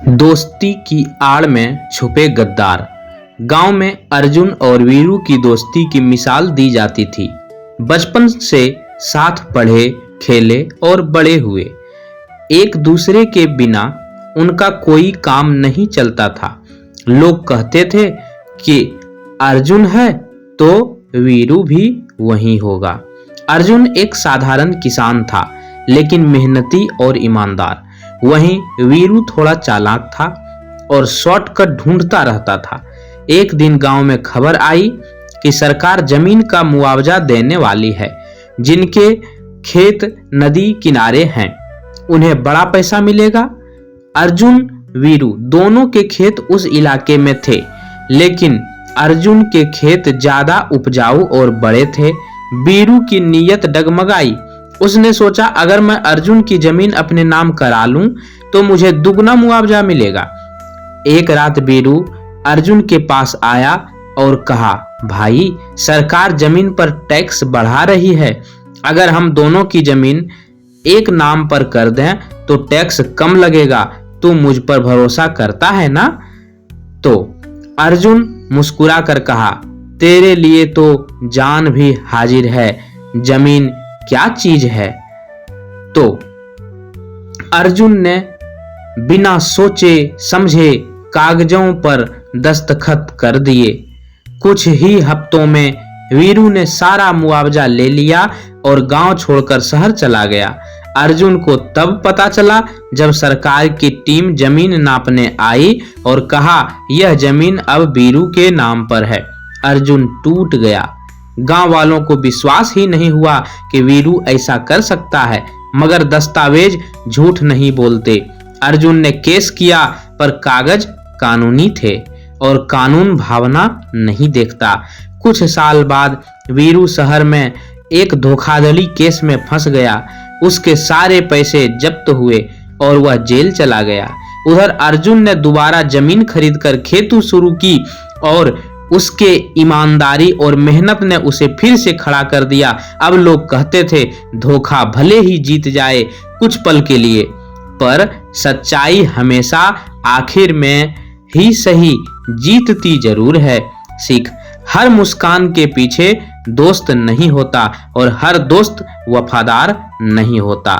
दोस्ती की आड़ में छुपे गद्दार। गांव में अर्जुन और वीरू की दोस्ती की मिसाल दी जाती थी। बचपन से साथ पढ़े, खेले और बड़े हुए। एक दूसरे के बिना उनका कोई काम नहीं चलता था। लोग कहते थे कि अर्जुन है तो वीरू भी वही होगा। अर्जुन एक साधारण किसान था, लेकिन मेहनती और ईमानदार। वहीं वीरू थोड़ा चालाक था और शॉर्टकट ढूंढता रहता था। एक दिन गांव में खबर आई कि सरकार जमीन का मुआवजा देने वाली है। जिनके खेत नदी किनारे हैं उन्हें बड़ा पैसा मिलेगा। अर्जुन वीरू दोनों के खेत उस इलाके में थे, लेकिन अर्जुन के खेत ज्यादा उपजाऊ और बड़े थे। वीरू की नीयत डगमगाई। उसने सोचा, अगर मैं अर्जुन की जमीन अपने नाम करा लूं तो मुझे दुगना मुआवजा मिलेगा। एक रात वीरू अर्जुन के पास आया और कहा, भाई, सरकार जमीन पर टैक्स बढ़ा रही है। अगर हम दोनों की जमीन एक नाम पर कर दें तो टैक्स कम लगेगा। तू मुझ पर भरोसा करता है ना? तो अर्जुन मुस्कुरा कर कहा, तेरे लिए तो जान भी हाजिर है। जमीन क्या चीज है? तो अर्जुन ने बिना सोचे समझे कागजों पर दस्तखत कर दिए। कुछ ही हफ्तों में वीरू ने सारा मुआवजा ले लिया और गांव छोड़कर शहर चला गया। अर्जुन को तब पता चला जब सरकार की टीम जमीन नापने आई और कहा, यह जमीन अब वीरू के नाम पर है। अर्जुन टूट गया। गांव वालों को विश्वास ही नहीं हुआ कि वीरू ऐसा कर सकता है, मगर दस्तावेज झूठ नहीं बोलते। अर्जुन ने केस किया, पर कागज कानूनी थे और कानून भावना नहीं देखता। कुछ साल बाद वीरू शहर में एक धोखाधड़ी केस में फंस गया। उसके सारे पैसे जब्त हुए और वह जेल चला गया। उधर अर्जुन ने दोबारा जमीन खरीदकर खेती शुरू की और उसके ईमानदारी और मेहनत ने उसे फिर से खड़ा कर दिया। अब लोग कहते थे, धोखा भले ही जीत जाए कुछ पल के लिए, पर सच्चाई हमेशा आखिर में ही सही जीतती जरूर है। सीख, हर मुस्कान के पीछे दोस्त नहीं होता और हर दोस्त वफादार नहीं होता।